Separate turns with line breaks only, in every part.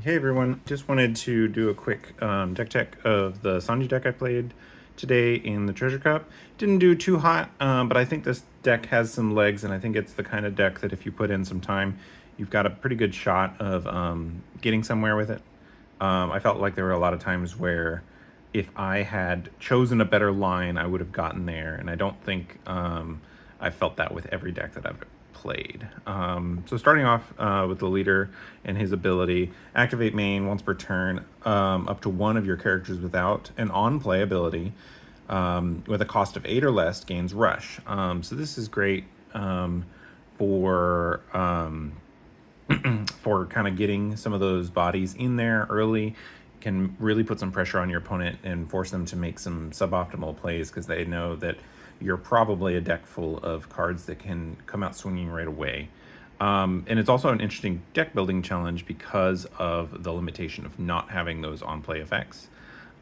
Hey everyone, just wanted to do a quick deck check of the Sanji deck I played today in the Treasure Cup. Didn't do too hot, but I think this deck has some legs, and I think it's the kind of deck that if you put in some time, you've got a pretty good shot of getting somewhere with it. I felt like there were a lot of times where if I had chosen a better line, I would have gotten there, and I don't think I felt that with every deck that I've played. So starting off with the leader and his ability, activate main once per turn, up to one of your characters without an on-play ability with a cost of 8 or less gains rush. So this is great for for kind of getting some of those bodies in there early. Can really put some pressure on your opponent and force them to make some suboptimal plays because they know that you're probably a deck full of cards that can come out swinging right away. And it's also an interesting deck building challenge because of the limitation of not having those on-play effects.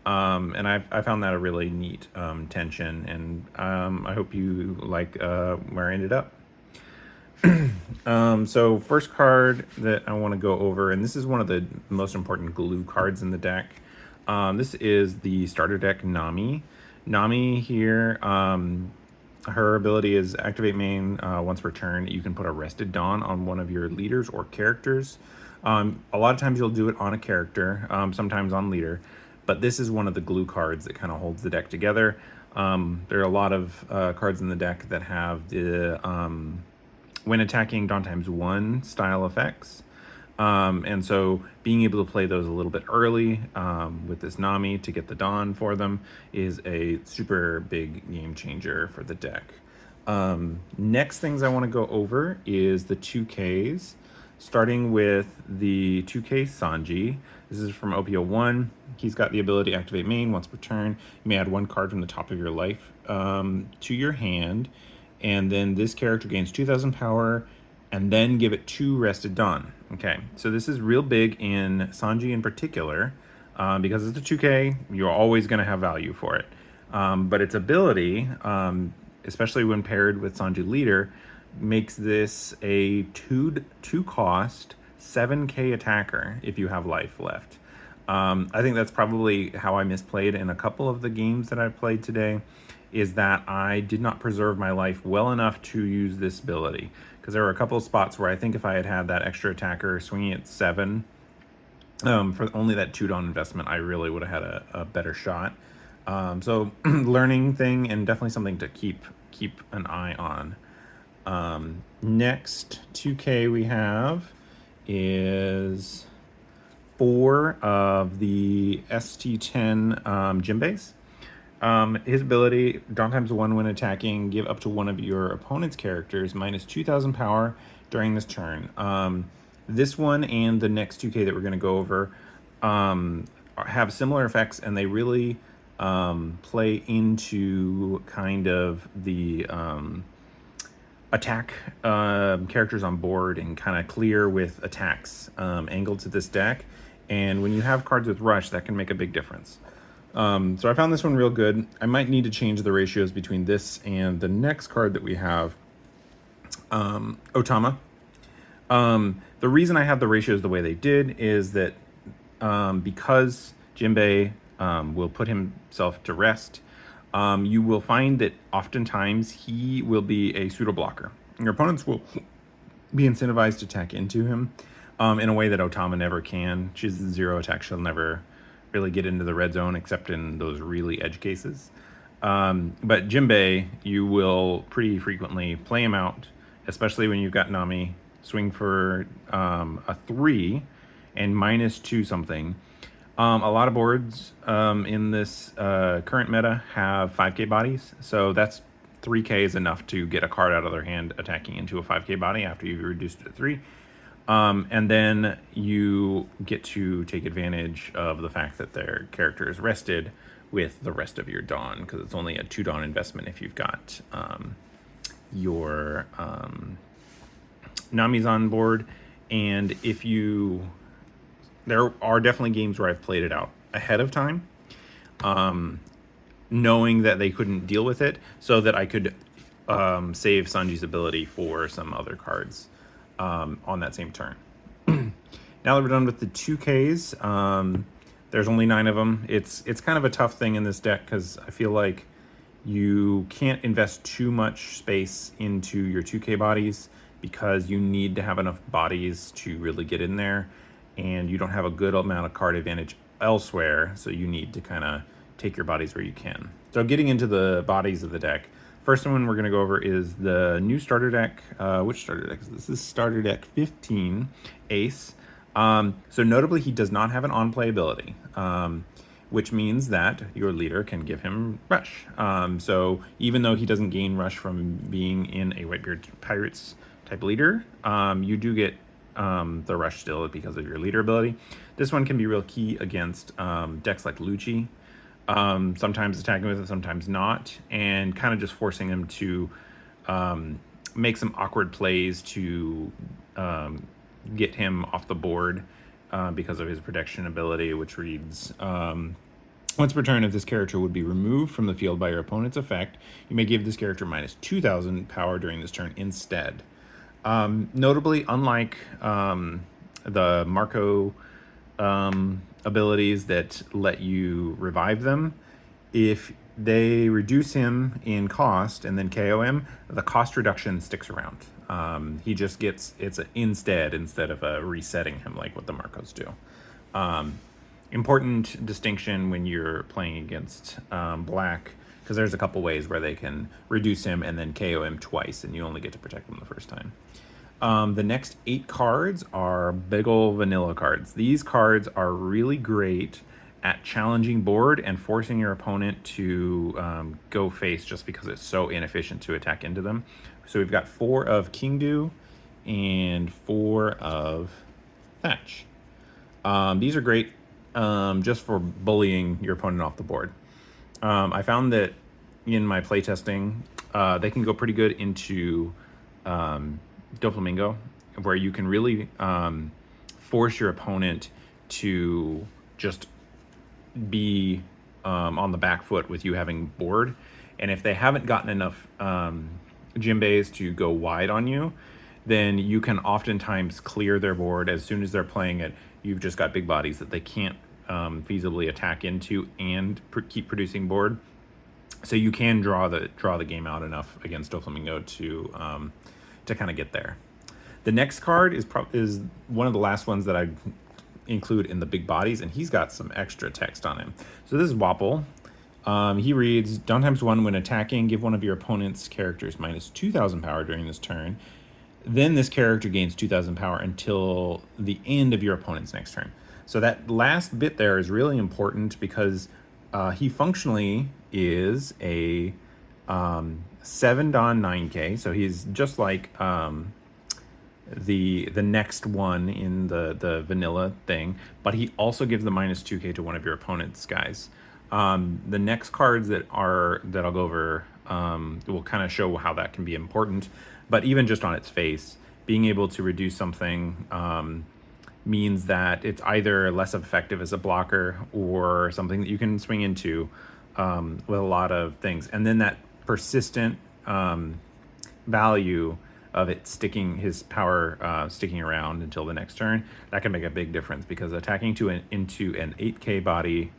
And I found that a really neat tension, and I hope you like where I ended up. So first card that I want to go over, and this is one of the most important glue cards in the deck. This is the starter deck Nami. Nami here, her ability is activate main once per turn. You can put a Rested Dawn on one of your leaders or characters. A lot of times you'll do it on a character, sometimes on leader, but this is one of the glue cards that kind of holds the deck together. There are a lot of cards in the deck that have the when attacking Dawn ×1 style effects. And so being able to play those a little bit early with this Nami to get the Dawn for them is a super big game changer for the deck. Next things I want to go over is the 2Ks, starting with the 2K Sanji. This is from OP-1. He's got the ability to activate main once per turn. You may add one card from the top of your life to your hand, and then this character gains 2,000 power, and then give it 2 Rested Dawn. Okay, so this is real big in Sanji in particular, because it's a 2K, you're always going to have value for it. But its ability, especially when paired with Sanji Leader, makes this a 2 cost 7K attacker if you have life left. I think that's probably how I misplayed in a couple of the games that I've played today, is that I did not preserve my life well enough to use this ability. Because there were a couple of spots where I think if I had had that extra attacker swinging at 7, for only that 2 Dawn investment, I really would have had a better shot. So learning thing, and definitely something to keep an eye on. Next 2K we have is 4 of the ST10 Jinbeis. His ability, Dawn ×1 when attacking, give up to one of your opponent's characters minus 2,000 power during this turn. This one and the next 2K that we're going to go over have similar effects, and they really play into kind of the attack characters on board and kind of clear with attacks angled to this deck. And when you have cards with rush, that can make a big difference. So I found this one real good. I might need to change the ratios between this and the next card that we have, Otama. The reason I have the ratios the way they did is that because Jinbei will put himself to rest, you will find that oftentimes he will be a pseudo blocker. Your opponents will be incentivized to attack into him in a way that Otama never can. She's 0 attack. She'll never really get into the red zone except in those really edge cases. But Jinbei, you will pretty frequently play him out, especially when you've got Nami, swing for a 3 and minus 2 something. A lot of boards in this current meta have 5K bodies, so that's 3K is enough to get a card out of their hand attacking into a 5K body after you've reduced it to 3. And then you get to take advantage of the fact that their character is rested with the rest of your Dawn, because it's only a 2 Dawn investment if you've got your Nami's on board. And if you... There are definitely games where I've played it out ahead of time, knowing that they couldn't deal with it, so that I could save Sanji's ability for some other cards on that same turn. Now that we're done with the 2Ks, there's only 9 of them. It's kind of a tough thing in this deck because I feel like you can't invest too much space into your 2K bodies because you need to have enough bodies to really get in there, and you don't have a good amount of card advantage elsewhere, so you need to kind of take your bodies where you can. So getting into the bodies of the deck, first one we're going to go over is the new starter deck. Which starter deck is this? This is starter deck 15, Ace. So notably, he does not have an on-play ability, which means that your leader can give him rush. So even though he doesn't gain rush from being in a Whitebeard Pirates type leader, you do get the rush still because of your leader ability. This one can be real key against decks like Lucci. Sometimes attacking with it, sometimes not, and kind of just forcing him to make some awkward plays to get him off the board because of his protection ability, which reads, once per turn, if this character would be removed from the field by your opponent's effect, you may give this character minus 2,000 power during this turn instead. Notably, unlike the Marco abilities that let you revive them, if they reduce him in cost and then KO him, the cost reduction sticks around. He just gets, it's an instead of resetting him like what the Marcos do. Important distinction when you're playing against black, because there's a couple ways where they can reduce him and then KO him twice, and you only get to protect him the first time. The next 8 cards are big ol' vanilla cards. These cards are really great at challenging board and forcing your opponent to go face just because it's so inefficient to attack into them. So we've got 4 of Kingdu and 4 of Thatch. These are great just for bullying your opponent off the board. I found that in my playtesting, they can go pretty good into Doflamingo, where you can really force your opponent to just be on the back foot with you having board. And if they haven't gotten enough Jinbeis to go wide on you, then you can oftentimes clear their board as soon as they're playing it. You've just got big bodies that they can't feasibly attack into and keep producing board. So you can draw the game out enough against Doflamingo to kind of get there. The next card is one of the last ones that I include in the big bodies, and he's got some extra text on him. So this is Wapple. He reads, downtime 1 when attacking, give one of your opponent's characters minus 2,000 power during this turn. Then this character gains 2,000 power until the end of your opponent's next turn. So that last bit there is really important because he functionally is a 7-Don 9K. So he's just like the next one in the vanilla thing, but he also gives the minus 2K to one of your opponent's guys. The next cards that I'll go over will kind of show how that can be important. But even just on its face, being able to reduce something means that it's either less effective as a blocker or something that you can swing into with a lot of things. And then that persistent value of it sticking, his power sticking around until the next turn, that can make a big difference, because attacking into an 8K body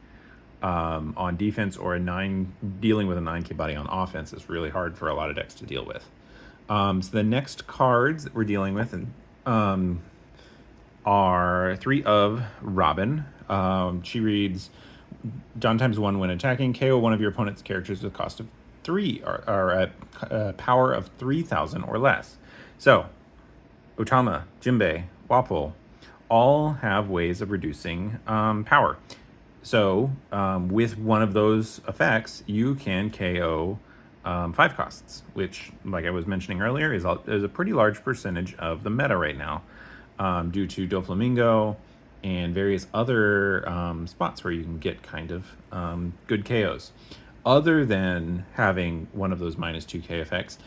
on defense or dealing with a 9K body on offense is really hard for a lot of decks to deal with. So the next cards that we're dealing with are 3 of Robin. She reads, downtime 1 when attacking, KO one of your opponent's characters with a cost of 3 or at a power of 3,000 or less. So Otama, Jinbei, Wapol all have ways of reducing power. So with one of those effects, you can KO 5 costs, which, like I was mentioning earlier, is a pretty large percentage of the meta right now, due to Doflamingo and various other spots where you can get kind of good KOs. Other than having one of those minus 2K effects,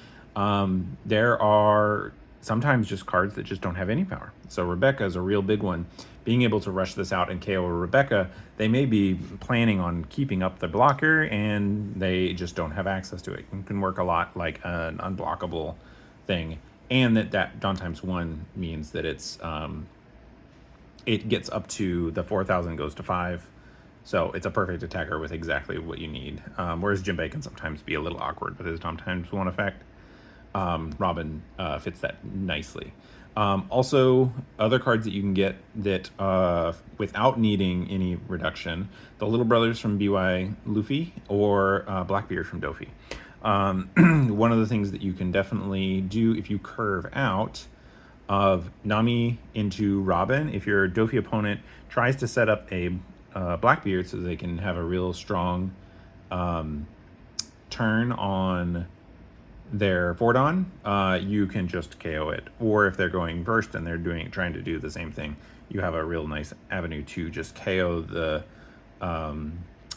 there are sometimes just cards that just don't have any power. So Rebecca is a real big one. Being able to rush this out and KO Rebecca, they may be planning on keeping up the blocker and they just don't have access to it. It can work a lot like an unblockable thing. And that downtime 1 means that it's it gets up to the 4,000 goes to 5. So it's a perfect attacker with exactly what you need. Whereas Jinbei can sometimes be a little awkward with his times 1 effect. Robin fits that nicely. Also, other cards that you can get that without needing any reduction, the Little Brothers from BY Luffy or Blackbeard from Dofi. One of the things that you can definitely do if you curve out of Nami into Robin, if your Dofi opponent tries to set up a Blackbeard so they can have a real strong turn on their Fordon, you can just KO it. Or if they're going first and they're trying to do the same thing, you have a real nice avenue to just KO the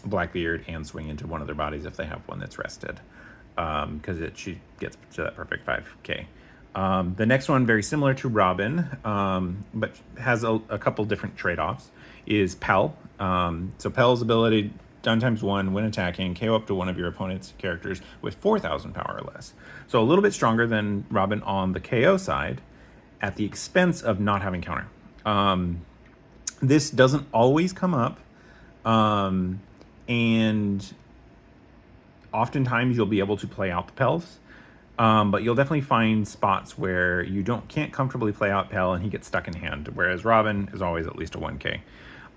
Blackbeard and swing into one of their bodies if they have one that's rested, because she gets to that perfect 5k. The next one, very similar to Robin, but has a couple different trade-offs, is Pell. So Pell's ability, done times 1 when attacking, KO up to one of your opponent's characters with 4,000 power or less. So a little bit stronger than Robin on the KO side, at the expense of not having counter. This doesn't always come up, and oftentimes you'll be able to play out the Pells. But you'll definitely find spots where you can't comfortably play out Pell and he gets stuck in hand, whereas Robin is always at least a 1k.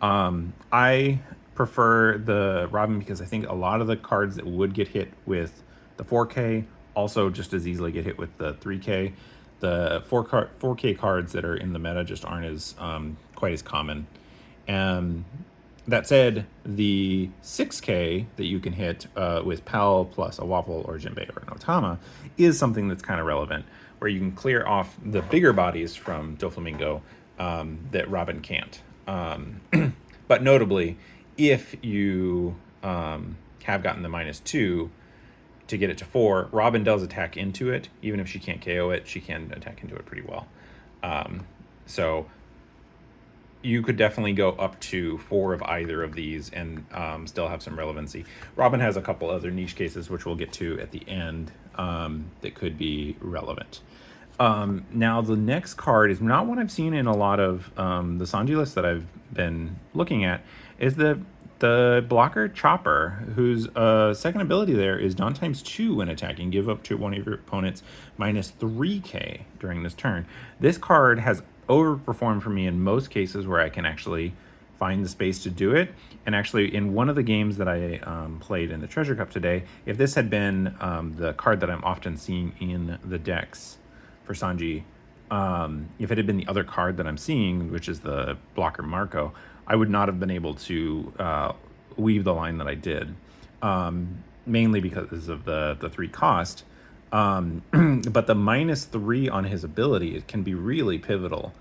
I prefer the Robin because I think a lot of the cards that would get hit with the 4k also just as easily get hit with the 3k. The 4k cards that are in the meta just aren't as quite as common. And that said, the 6k that you can hit with Pal plus a Waffle or Jinbei or an Otama is something that's kind of relevant, where you can clear off the bigger bodies from Doflamingo that Robin can't. But notably, if you have gotten the -2 to get it to 4, Robin does attack into it. Even if she can't KO it, she can attack into it pretty well. So you could definitely go up to 4 of either of these and still have some relevancy. Robin has a couple other niche cases, which we'll get to at the end, that could be relevant. Now, the next card is not one I've seen in a lot of the Sanji lists that I've been looking at, is the blocker Chopper, whose second ability there is Dawn times 2 when attacking. Give up to one of your opponents -3k during this turn. This card has overperformed for me in most cases where I can actually find the space to do it. And actually, in one of the games that I played in the Treasure Cup today, if this had been the card that I'm often seeing in the decks for Sanji, if it had been the other card that I'm seeing, which is the blocker Marco, I would not have been able to weave the line that I did, mainly because of the 3 cost. But the -3 on his ability, it can be really pivotal.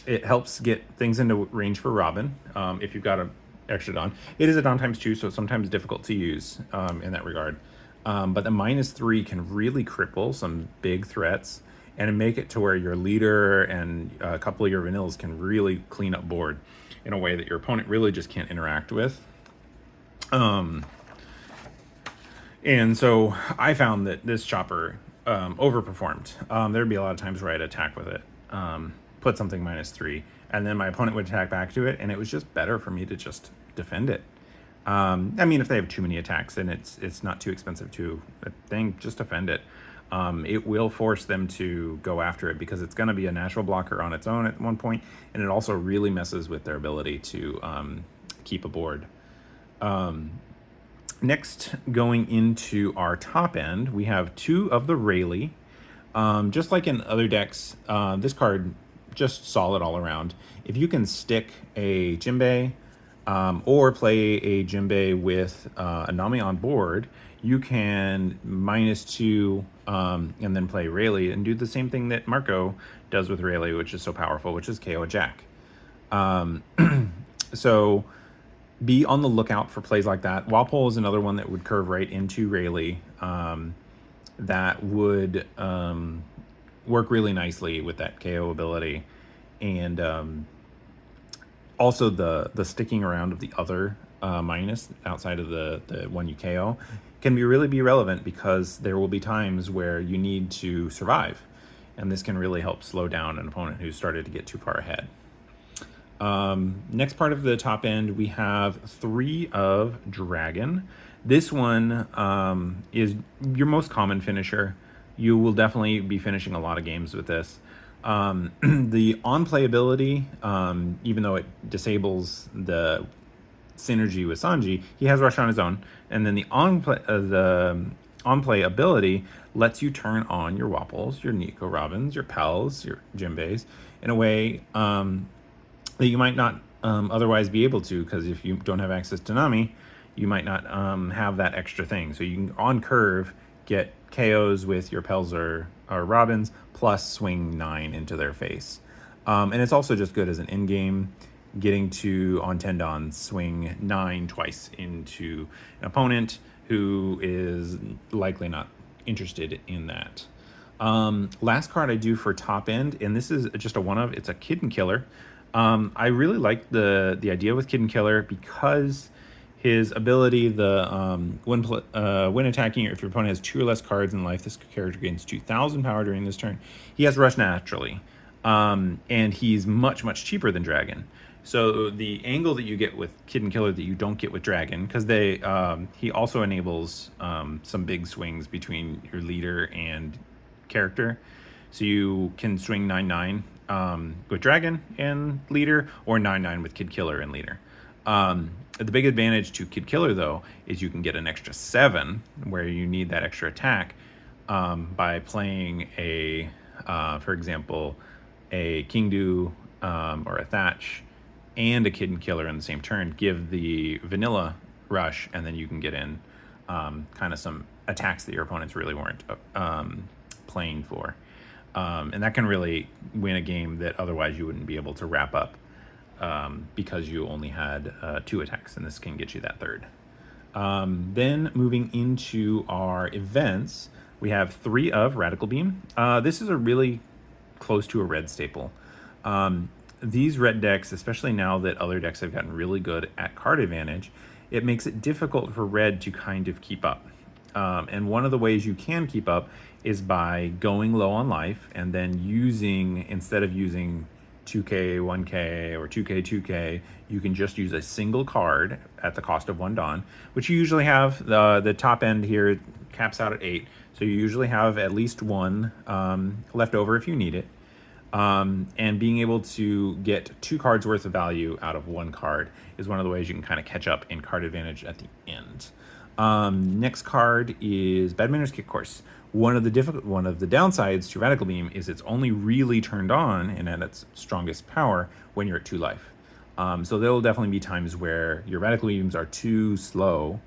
It helps get things into range for Robin if you've got an extra Dawn. It is a Dawn times 2, so it's sometimes difficult to use in that regard. But the -3 can really cripple some big threats and make it to where your leader and a couple of your vanillas can really clean up board in a way that your opponent really just can't interact with. And so I found that this Chopper overperformed. There'd be a lot of times where I'd attack with it, put something -3, and then my opponent would attack back to it, and it was just better for me to just defend it. I mean, if they have too many attacks and it's not too expensive to a thing, just defend it. It will force them to go after it because it's going to be a natural blocker on its own at one point, and it also really messes with their ability to keep a board. Next, going into our top end, we have 2 of the Rayleigh. Just like in other decks, this card, just solid all around. If you can stick a Jinbei or play a Jinbei with a Nami on board, you can -2 and then play Rayleigh and do the same thing that Marco does with Rayleigh, which is so powerful, which is KO a Jack. So be on the lookout for plays like that. Walpole is another one that would curve right into Rayleigh, that would work really nicely with that KO ability. And also the sticking around of the other minus outside of the one you KO can really be relevant, because there will be times where you need to survive, and this can really help slow down an opponent who's started to get too far ahead. Next part of the top end, we have 3 of Dragon. This one is your most common finisher. You will definitely be finishing a lot of games with this. The on-play ability, even though it disables the synergy with Sanji, he has Rush on his own, and then the on-play ability lets you turn on your Wapples, your Nico Robins, your Pals, your Jinbeis in a way that you might not otherwise be able to, because if you don't have access to Nami, you might not have that extra thing. So you can, on curve, get KOs with your Pels or Robins, plus swing 9 into their face. And it's also just good as an in-game, getting to, on Tendon, swing 9 twice into an opponent who is likely not interested in that. Last card I do for top end, and this is just a one of, it's a Kid Killer. I really like the idea with Kid Killer because his ability, when attacking, if your opponent has 2 or less cards in life, this character gains 2,000 power during this turn. He has Rush naturally, and he's much cheaper than Dragon. So the angle that you get with Kid Killer that you don't get with Dragon, because he also enables some big swings between your leader and character. So you can swing 9/9 with Dragon and leader, or 9/9 with Kid Killer and leader. The big advantage to Kid Killer, though, is you can get an extra 7 where you need that extra attack by playing for example, a Kingdu or a Thatch and a Kid Killer in the same turn. Give the vanilla rush, and then you can get in kind of some attacks that your opponents really weren't playing for. And that can really win a game that otherwise you wouldn't be able to wrap up because you only had 2 attacks, and this can get you that 3rd. Then moving into our events, we have 3 of Radical Beam. This is a really close to a red staple. These red decks, especially now that other decks have gotten really good at card advantage, it makes it difficult for red to kind of keep up. And one of the ways you can keep up is by going low on life and then instead of using 2k 1k or 2k 2k, you can just use a single card at the cost of 1 Dawn, which you usually have. The top end here caps out at 8, so you usually have at least 1 left over if you need it. And being able to get 2 cards worth of value out of 1 card is one of the ways you can kind of catch up in card advantage at the end. Next card is Badminton's Kick Course. One of the downsides to Radical Beam is it's only really turned on and at its strongest power when you're at 2 life. So there will definitely be times where your Radical Beams are too slow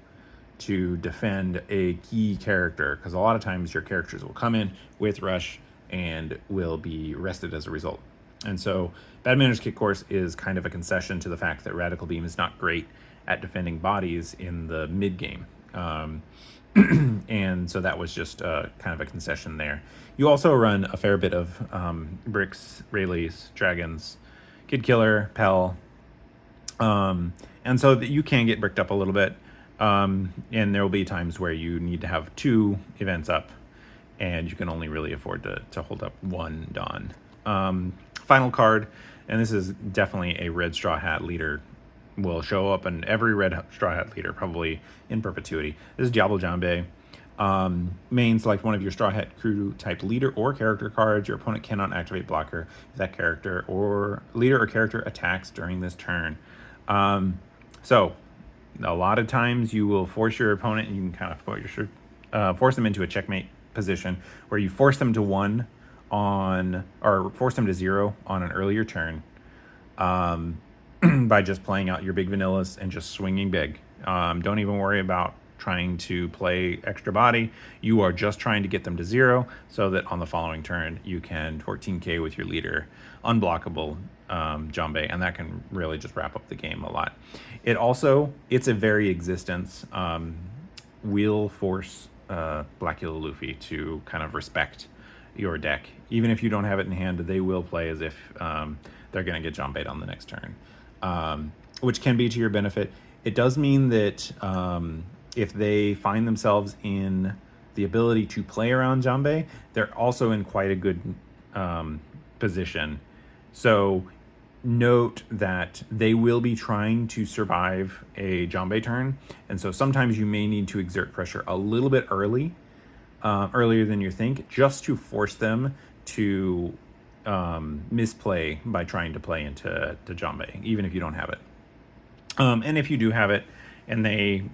to defend a key character, because a lot of times your characters will come in with Rush and will be rested as a result. And so Badminton's Kick Course is kind of a concession to the fact that Radical Beam is not great at defending bodies in the mid game. And so that was just kind of a concession there. You also run a fair bit of Bricks, Rayleighs, Dragons, Kid Killer, Pell. And so that you can get bricked up a little bit. And there will be times where you need to have 2 events up, and you can only really afford to hold up 1 Dawn. Final card, and this is definitely a red Straw Hat leader, will show up in every red Straw Hat leader, probably in perpetuity. This is Diablo Jambe. Main, select one of your Straw Hat crew type leader or character cards. Your opponent cannot activate blocker if that character or leader or character attacks during this turn. So a lot of times you will force your opponent, and you can kind of force them into a checkmate position where you force them to 1 or force them to 0 on an earlier turn by just playing out your big vanillas and just swinging big. Don't even worry about trying to play extra body. You are just trying to get them to 0 so that on the following turn you can 14k with your leader, unblockable Jambe, and that can really just wrap up the game a lot. It's a very existence will force Blackula Luffy to kind of respect your deck. Even if you don't have it in hand, they will play as if they're going to get Jambe on the next turn, which can be to your benefit. It does mean that if they find themselves in the ability to play around Jambe, they're also in quite a good position. So note that they will be trying to survive a Jambé turn, and so sometimes you may need to exert pressure a little bit earlier than you think, just to force them to misplay by trying to play into Jambé, even if you don't have it. And if you do have it, and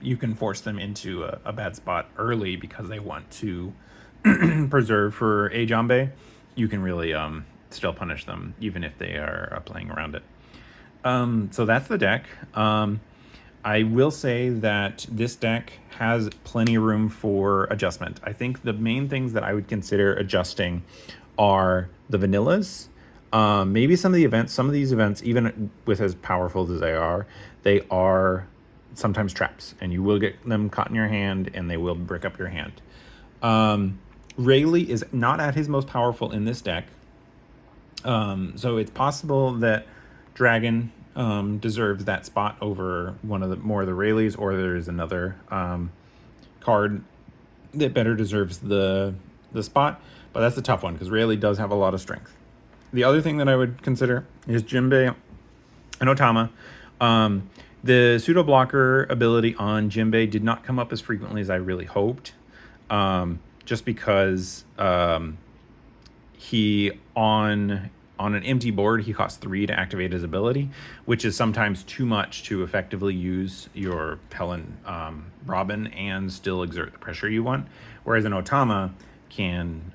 you can force them into a bad spot early because they want to preserve for a Jambé, you can really still punish them even if they are playing around it. So that's the deck. I will say that this deck has plenty of room for adjustment. I think the main things that I would consider adjusting are the vanillas. Maybe some of these events, even with as powerful as they are sometimes traps, and you will get them caught in your hand, and they will brick up your hand. Rayleigh is not at his most powerful in this deck, so it's possible that Dragon deserves that spot over one of the more of the Rayleighs, or there's another card that better deserves the spot. But that's a tough one because Rayleigh does have a lot of strength. The other thing that I would consider is Jinbei and Otama. The pseudo blocker ability on Jinbei did not come up as frequently as I really hoped, just because he on an empty board he costs 3 to activate his ability, which is sometimes too much to effectively use your Pellin Robin and still exert the pressure you want. Whereas an Otama can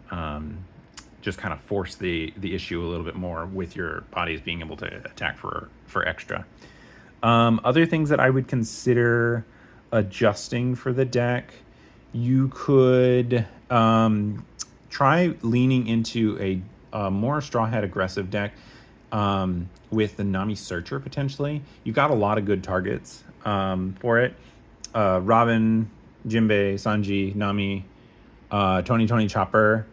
just kind of force the issue a little bit more with your bodies being able to attack for extra. Other things that I would consider adjusting for the deck, you could try leaning into a more Straw Hat aggressive deck with the Nami Searcher potentially. You've got a lot of good targets for it. Robin, Jinbei, Sanji, Nami, Tony Chopper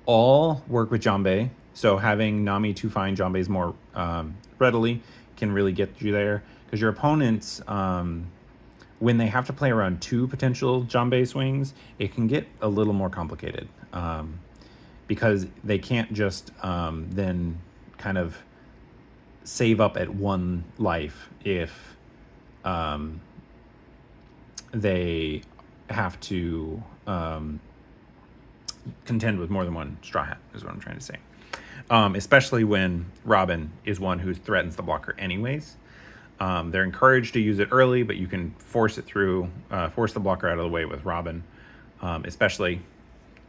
all work with Jambé. So having Nami to find Jambes more readily can really get you there. Because your opponents, when they have to play around 2 potential Jambé swings, it can get a little more complicated. Because they can't just then kind of save up at 1 life if they have to contend with more than 1 Straw Hat, is what I'm trying to say. Especially when Robin is one who threatens the blocker anyways. They're encouraged to use it early, but you can force it through, force the blocker out of the way with Robin. Especially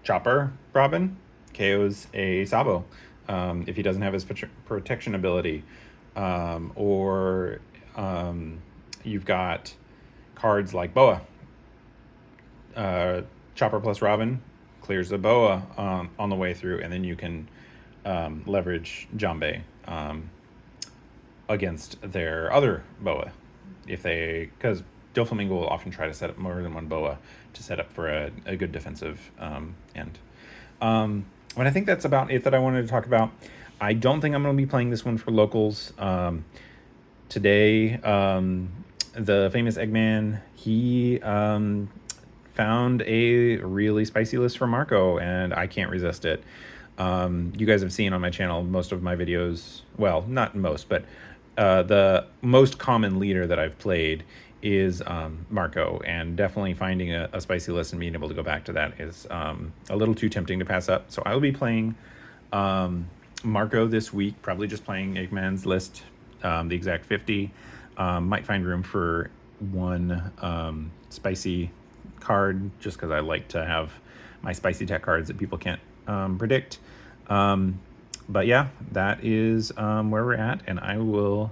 Chopper Robin KOs a Sabo if he doesn't have his protection ability. Or you've got cards like Boa. Chopper plus Robin clears the Boa on the way through, and then you can leverage Jambé against their other Boa. Because Doflamingo will often try to set up more than 1 Boa to set up for a good defensive end. But I think that's about it that I wanted to talk about. I don't think I'm going to be playing this one for locals. Today, the famous Eggman, he found a really spicy list for Marco, and I can't resist it. You guys have seen on my channel most of my videos. Well, not most, but the most common leader that I've played is Marco, and definitely finding a spicy list and being able to go back to that is a little too tempting to pass up. So I will be playing Marco this week, probably just playing Eggman's list, the exact 50. Might find room for 1 spicy card, just because I like to have my spicy tech cards that people can't predict. But yeah, that is where we're at, and I will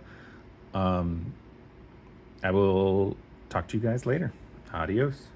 talk to you guys later. Adios.